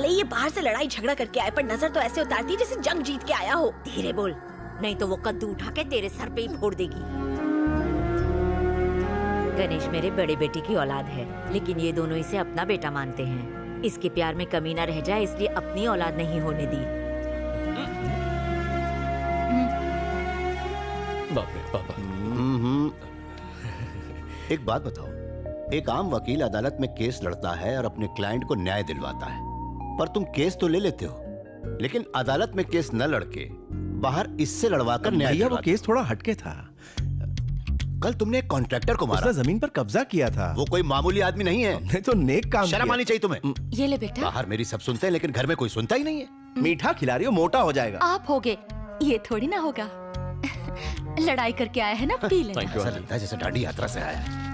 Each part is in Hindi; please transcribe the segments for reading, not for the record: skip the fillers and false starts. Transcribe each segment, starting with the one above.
भले ही ये बाहर से लड़ाई झगड़ा करके आए, पर नजर तो ऐसे उतारती है जैसे जंग जीत के आया हो। धीरे बोल, नहीं तो वो कद्दू उठा के तेरे सर पे ही फोड़ देगी। गणेश मेरे बड़े बेटे की औलाद है, लेकिन ये दोनों इसे अपना बेटा मानते हैं। इसके प्यार में कमी न रह जाए, इसलिए अपनी औलाद नहीं होने दी। बाप रे पापा। एक बात बताओ, एक आम वकील अदालत में केस लड़ता है और अपने क्लाइंट को न्याय दिलवाता है, पर तुम केस तो ले लेते हो, लेकिन अदालत में केस न लड़के बाहर इससे लड़वाकर न्याय भैया वो दिलवाते। केस थोड़ा हटके था। कल तुमने एक कॉन्ट्रैक्टर को मारा, उसने जमीन पर कब्जा किया था। वो कोई मामूली आदमी नहीं है। हमने तो नेक काम शर्म किया। आनी चाहिए तुम्हें। ये ले बेटा। बाहर मेरी सब सुनते हैं, लेकिन घर में कोई सुनता ही नहीं है। मीठा खिला रही हो, मोटा हो जाएगा। आप होगे, ये थोड़ी ना होगा। लड़ाई करके आया है ना, पी लेना। थैंक यू ऐसा आंटी। लगता है जैसे दाढ़ी यात्रा से आया है।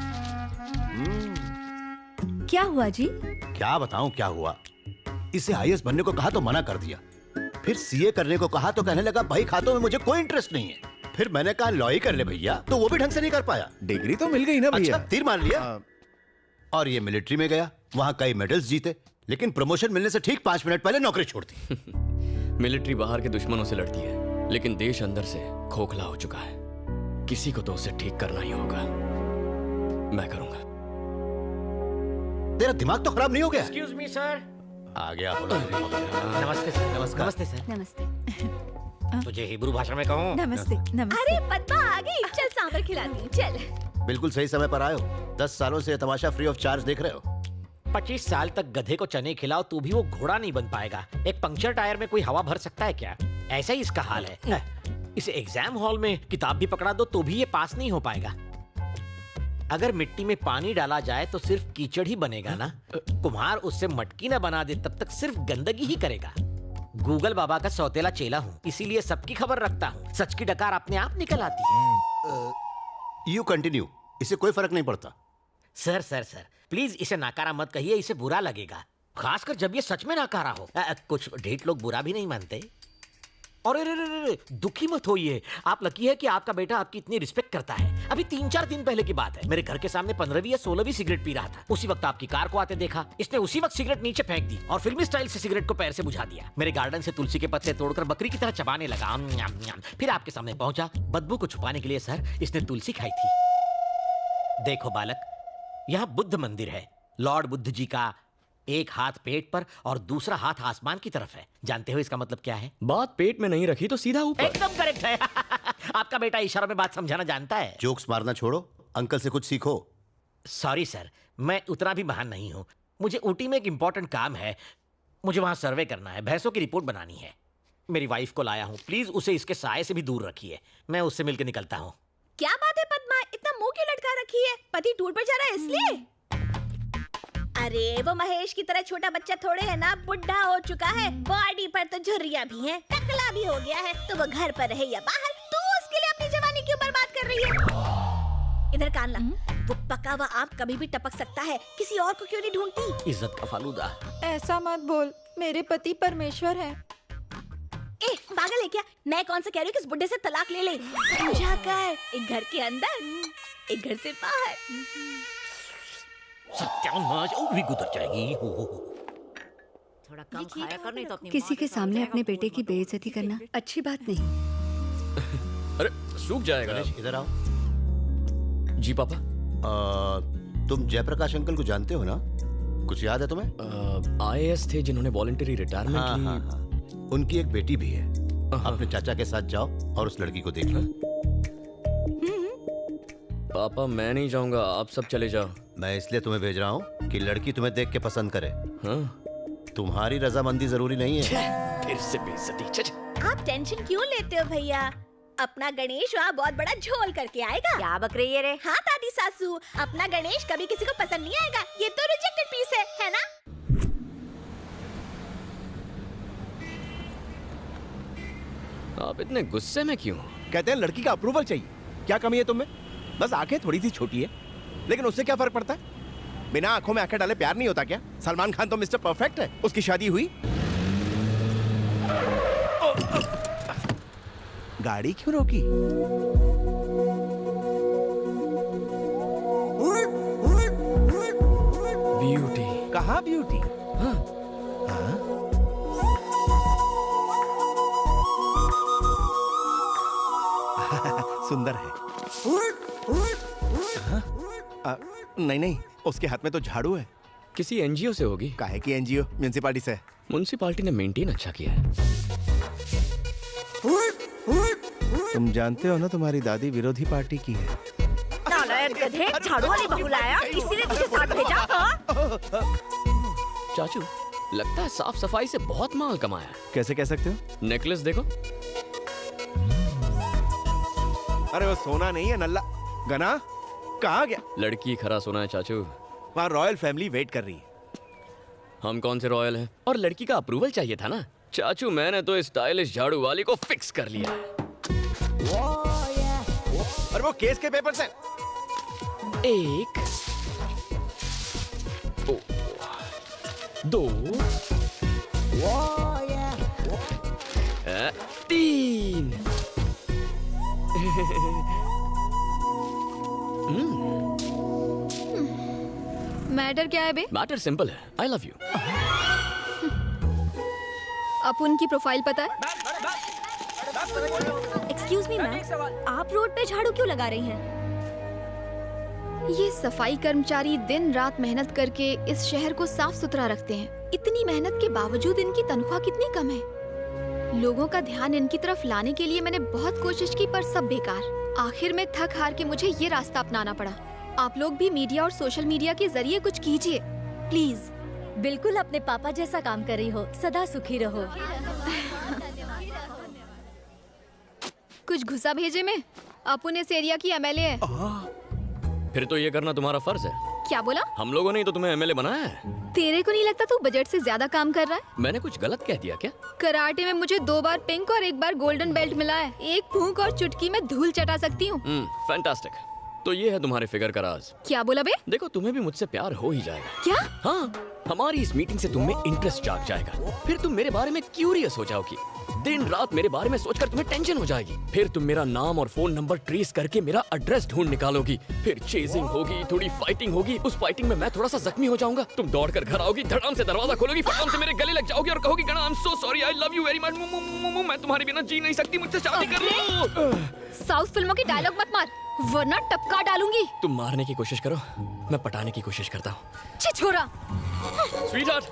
क्या हुआ जी? क्या बताऊं क्या हुआ। इसे आईएएस बनने को कहा तो मना कर दिया, फिर सीए करने को कहा तो कहने लगा भाई खातों में मुझे कोई इंटरेस्ट नहीं है। फिर मैंने कहा लॉ ही कर ले भैया, तो वो भी ढंग से नहीं कर पाया। डिग्री तो मिल गई ना भैया। अच्छा, तीर मार लिया। और ये मिलिट्री में गया, वहां कई मेडल्स जीते, लेकिन प्रमोशन मिलने से ठीक 5 मिनट पहले नौकरी छोड़ दी। मिलिट्री बाहर के दुश्मनों से लड़ती है, लेकिन देश अंदर से खोखला हो चुका है। किसी को तो उसे ठीक करना ही होगा। मैं करूंगा। तेरा दिमाग तो खराब नहीं हो गया? Excuse me sir. आ गया बोलो। नमस्ते सर। नमस्कार। नमस्ते सर। नमस्ते। तुझे हिब्रू भाषा में कहूँ? नमस्ते। अरे पद्मा आ गई, चल सांभर खिलाती हूँ, चल। बिल्कुल सही समय पर आए हो। 10 सालों से ये तमाशा फ्री ऑफ चार्ज देख रहे हो। 25 साल तक गधे को चने खिलाओ तो भी वो घोड़ा नहीं बन पाएगा। एक पंक्चर टायर में कोई हवा भर सकता है क्या? ऐसा ही इसका हाल है। इसे एग्जाम हॉल में किताब भी पकड़ा दो तो भी ये पास नहीं हो पाएगा। अगर मिट्टी में पानी डाला जाए तो सिर्फ कीचड़ ही बनेगा ना। कुम्हार उससे मटकी ना बना दे तब तक सिर्फ गंदगी ही करेगा। गूगल बाबा का सौतेला चेला हूँ, इसीलिए सबकी खबर रखता हूँ। सच की डकार अपने आप निकल आती है। यू कंटिन्यू, इससे कोई फर्क नहीं पड़ता। सर सर सर प्लीज इसे नाकारा मत कहिए, इसे बुरा लगेगा, खासकर जब ये सच में नाकारा हो। कुछ ढीठ लोग बुरा भी नहीं मानते। और रे, दुखी मत होइए, आप लकी है कि आपका बेटा आपकी इतनी रिस्पेक्ट करता है। अभी 3-4 दिन पहले की बात है, मेरे घर के सामने 15वीं या 16वीं सिगरेट पी रहा था। उसी वक्त आपकी कार को आते देखा, इसने उसी वक्त सिगरेट नीचे फेंक दी और फिल्मी स्टाइल से सिगरेट को पैर से बुझा दिया। मेरे गार्डन से तुलसी के पत्ते तोड़कर बकरी की तरह चबाने लगा। फिर आपके सामने पहुंचा। बदबू को छुपाने के लिए सर इसने तुलसी खाई थी। देखो बालक, यहाँ बुद्ध मंदिर है। लॉर्ड बुद्ध जी का एक हाथ पेट पर और दूसरा हाथ आसमान की तरफ है। जानते हो इसका मतलब क्या है? बात पेट में नहीं रखी तो सीधा ऊपर। एकदम करेक्ट है। आपका बेटा इशारों में बात समझाना जानता है। जोक्स मारना छोड़ो, अंकल से कुछ सीखो। सॉरी सर, मैं उतना भी महान नहीं हूँ। मुझे ऊटी में एक इंपॉर्टेंट काम है, मुझे वहाँ सर्वे करना है, भैंसों की रिपोर्ट बनानी है। मेरी वाइफ को लाया हूँ, प्लीज उसे इसके साये से भी दूर रखिए। मैं उससे मिलकर निकलता हूँ। क्या बात है पद्मा, इतना मुंह क्यों लटका रखी है? पति टूर पर जा रहा है इसलिए? अरे वो महेश की तरह छोटा बच्चा थोड़े है ना, बुढ़ा हो चुका है, बॉडी पर तो झुर्रियां भी हैं, टकला भी हो गया है, तो वो घर पर रहे या बाहर, तू उसके लिए अपनी जवानी क्यों बर्बाद कर रही है? इधर कान ला, वो पका हुआ आम कभी भी टपक सकता है, किसी और को क्यों नहीं ढूंढती? इज्जत का फालूदा। ऐसा मत बोल, मेरे पति परमेश्वर हैं। ए पागल है क्या? मैं कौन सा कह रही हूँ कि इस बुड्ढे से तलाक ले ले, समझा कर। एक घर के अंदर, एक घर से बाहर। सत्यानाश, वो भी गुजर जाएगी। थोड़ा कम खाया कर, नहीं तो अपनी किसी के सामने अपने बेटे की बेइज्जती करना अच्छी बात नहीं। अरे सूख जाएगा। गणेश इधर आओ। जी पापा। तुम जयप्रकाश अंकल को जानते हो ना? कुछ याद है तुम्हें? आईएएस थे जिन्होंने वॉलंटरी रिटायरमेंट हाँ, ली। हाँ, हाँ। उनकी एक बेटी भी है। अपने चाचा के साथ जाओ और उस लड़की को देख लो। पापा मैं नहीं जाऊंगा, आप सब चले जाओ। मैं इसलिए तुम्हें भेज रहा हूँ कि लड़की तुम्हें देख के पसंद करे। हाँ? तुम्हारी रजामंदी जरूरी नहीं है। फिर से बेइज्जती। आप टेंशन क्यों लेते हो भैया? अपना गणेश वहाँ बहुत बड़ा झोल करके आएगा। क्या बक रही है रे? हाँ दादी सासू, अपना गणेश कभी किसी को पसंद नहीं आएगा, ये तो रिजेक्टेड पीस है ना? आप इतने गुस्से में क्यों? कहते हैं लड़की का अप्रूवल चाहिए। क्या कमी है तुम्हें? बस आंखें थोड़ी सी छोटी है, लेकिन उससे क्या फर्क पड़ता है? बिना आंखों में आंखें डाले प्यार नहीं होता क्या? सलमान खान तो मिस्टर परफेक्ट है। उसकी शादी हुई, गाड़ी क्यों रोकी? ब्यूटी। कहाँ ब्यूटी? हाँ? हाँ? अंदर है। नहीं नहीं, उसके हाथ में तो झाड़ू है। किसी एनजीओ से होगी। काहे की एनजीओ? म्युनिसिपालिटी से। म्युनिसिपालिटी ने मेंटेन अच्छा किया है। तुम जानते हो ना, तुम्हारी दादी विरोधी पार्टी की है। नालायक गधे, झाड़ू वाली बहू लाया, इसीलिए तुझे साथ भेजा। हाँ? चाचू, लगता है साफ सफाई से बहुत माल कमाया है। कैसे कह सकते हो? नेकलेस देखो। अरे वो सोना नहीं है नल्ला। गना कहाँ गया? लड़की खरा सोना है चाचू। वहाँ रॉयल फैमिली वेट कर रही है। हम कौन से रॉयल हैं? और लड़की का अप्रूवल चाहिए था ना चाचू। मैंने तो स्टाइलिश झाड़ू वाली को फिक्स कर लिया है। और वो केस के पेपर से। एक, दो, तीन। मैटर क्या है बे? मैटर सिंपल है। I love you. अपुन की प्रोफाइल पता है? एक्सक्यूज मी मैम, आप रोड पे झाड़ू क्यों लगा रही हैं? ये सफाई कर्मचारी दिन रात मेहनत करके इस शहर को साफ सुथरा रखते हैं। इतनी मेहनत के बावजूद इनकी तनख्वाह कितनी कम है। लोगों का ध्यान इनकी तरफ लाने के लिए मैंने बहुत कोशिश की, पर सब बेकार। आखिर में थक हार के मुझे ये रास्ता अपनाना पड़ा। आप लोग भी मीडिया और सोशल मीडिया के जरिए कुछ कीजिए प्लीज। बिल्कुल अपने पापा जैसा काम कर रही हो। सदा सुखी रहो। कुछ घुसा भेजे में। अपुन इस एरिया की एमएलए है। फिर तो ये करना तुम्हारा फर्ज है। क्या बोला? हम लोगों ने ही तो तुम्हें एमएलए बनाया है। तेरे को नहीं लगता तू बजट से ज्यादा काम कर रहा है? मैंने कुछ गलत कह दिया क्या? कराटे में मुझे 2 बार पिंक और 1 बार गोल्डन बेल्ट मिला है। एक फूंक और चुटकी में धूल चटा सकती हूँ। फैंटास्टिक। तो ये है तुम्हारे फिगर का राज। क्या बोला बे? देखो, तुम्हें भी मुझसे प्यार हो ही जाएगा। क्या? हाँ, हमारी इस मीटिंग से तुम में इंटरेस्ट जाग जाएगा। फिर तुम मेरे बारे में क्यूरियस हो जाओगी। दिन रात मेरे बारे में सोचकर तुम्हें टेंशन हो जाएगी। फिर तुम मेरा नाम और फोन नंबर ट्रेस करके मेरा एड्रेस ढूंढ निकालोगी। फिर चेजिंग होगी, थोड़ी फाइटिंग होगी। उस फाइटिंग में मैं थोड़ा सा जख्मी हो जाऊंगा। तुम दौड़कर घर आओगी, धड़ाम से दरवाजा खोलोगी, फटाम से मेरे गले लग जाओगी और कहोगी, गणा, I am so sorry, I love you very much, मैं तुम्हारे बिना जी नहीं सकती, मुझसे शादी कर लो। साउथ फिल्मों की डायलॉग मत मार, वरना टपका डालूंगी। तुम मारने की कोशिश करो, मैं पटाने की कोशिश करता हूँ। छिछोरा। Sweetheart,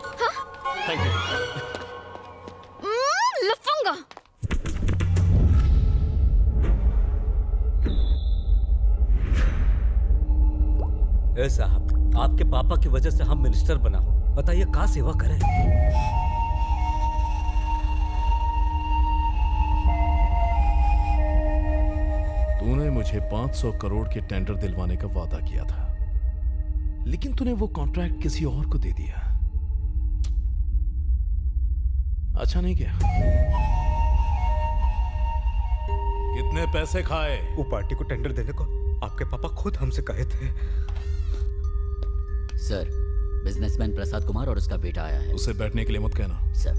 thank you. लफंगा। ए साहब, आपके पापा की वजह से हम मिनिस्टर बना हो। बताइए कहाँ सेवा करें? तूने मुझे 500 करोड़ के टेंडर दिलवाने का वादा किया था, लेकिन तूने वो कॉन्ट्रैक्ट किसी और को दे दिया। अच्छा नहीं किया। कितने पैसे खाए? वो पार्टी को टेंडर देने को आपके पापा खुद हमसे कहे थे। सर, बिजनेसमैन प्रसाद कुमार और उसका बेटा आया है। उसे बैठने के लिए मत कहना। सर।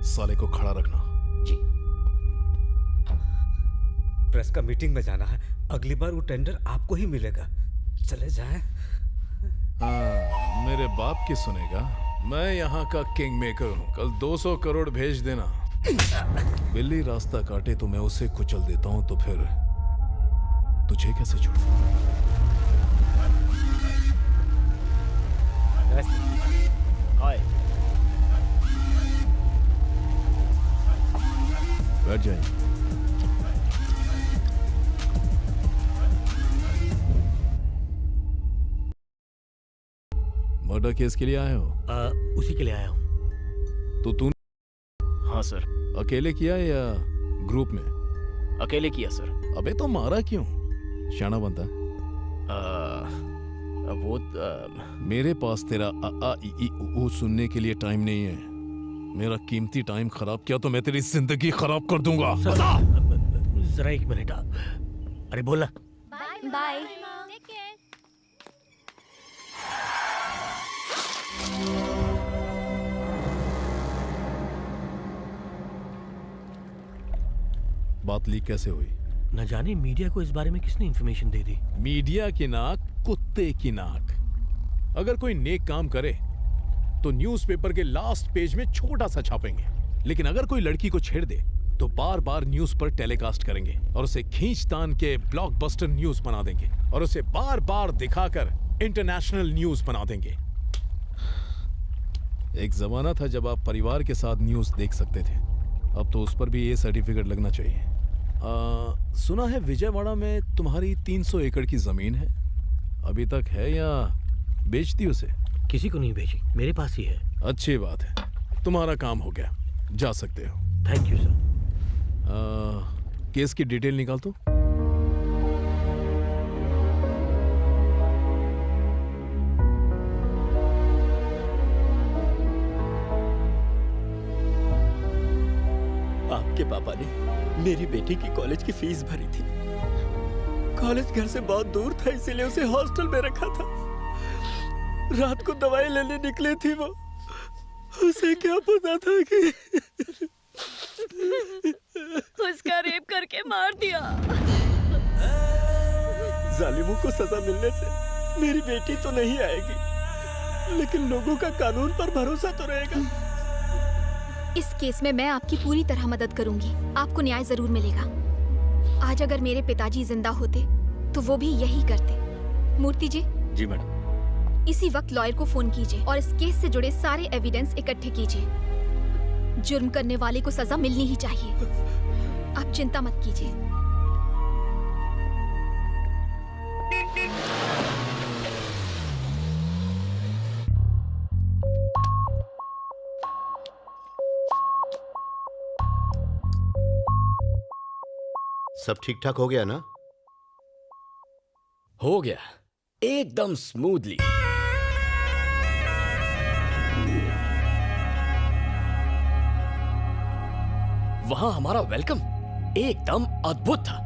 साले को खड़ा रखना। जी। प्रेस का मीटिंग में जाना है। अगली बार वो टेंडर आपको ही मिलेगा। चले जाएं। मेरे बाप की सुनेगा। मैं यहाँ का किंग मेकर हूँ। कल 200 करोड़ भेज देना। बिल्ली रास्ता काटे तो मैं उसे कुचल देता हूँ, तो फिर तुझे कैसे छोड़ूं? हाय। बैठ जाइए। मर्डर केस के लिए आए हो? उसी के लिए आया हूँ। तो तू? हाँ सर। अकेले किया या ग्रुप में? अकेले किया सर। अबे तो मारा क्यों? शाना बनता है। मेरे पास तेरा आ आ ई ई उ सुनने के लिए टाइम नहीं है। मेरा कीमती टाइम खराब किया तो मैं तेरी जिंदगी खराब कर दूंगा। जरा 1 मिनट। अरे बोला। बाय। बात लीक कैसे हुई? न जाने मीडिया को इस बारे में किसने इंफॉर्मेशन दे दी। मीडिया की नाक कुत्ते की नाक। अगर कोई नेक काम करे तो न्यूज़पेपर के लास्ट पेज में छोटा सा छापेंगे, लेकिन अगर कोई लड़की को छेड़ दे तो बार बार न्यूज पर टेलीकास्ट करेंगे और उसे खींचतान के ब्लॉकबस्टर न्यूज बना देंगे और उसे बार बार दिखाकर इंटरनेशनल न्यूज बना देंगे। एक जमाना था जब आप परिवार के साथ न्यूज देख सकते थे, अब तो उस पर भी ये सर्टिफिकेट लगना चाहिए। सुना है विजयवाड़ा में तुम्हारी 300 एकड़ की जमीन है, अभी तक है या बेच दी उसे? किसी को नहीं भेजी, मेरे पास ही है। अच्छी बात है, तुम्हारा काम हो गया, जा सकते हो। Thank you sir. केस की डिटेल निकाल दो। आपके पापा ने मेरी बेटी की कॉलेज की फीस भरी थी। कॉलेज घर से बहुत दूर था, इसीलिए उसे हॉस्टल में रखा था। रात को दवाई लेने निकली थी वो, उसे क्या पता था कि उसका रेप करके मार दिया। जालिमों को सजा मिलने से मेरी बेटी तो नहीं आएगी, लेकिन लोगों का कानून पर भरोसा तो रहेगा। इस केस में मैं आपकी पूरी तरह मदद करूंगी, आपको न्याय जरूर मिलेगा। आज अगर मेरे पिताजी जिंदा होते तो वो भी यही करते। मूर्ति जी। जी मैडम। इसी वक्त लॉयर को फोन कीजिए और इस केस से जुड़े सारे एविडेंस इकट्ठे कीजिए। जुर्म करने वाले को सजा मिलनी ही चाहिए, आप चिंता मत कीजिए। सब ठीक ठाक हो गया ना? हो गया, एकदम स्मूथली। वहां हमारा वेलकम एकदम अद्भुत था।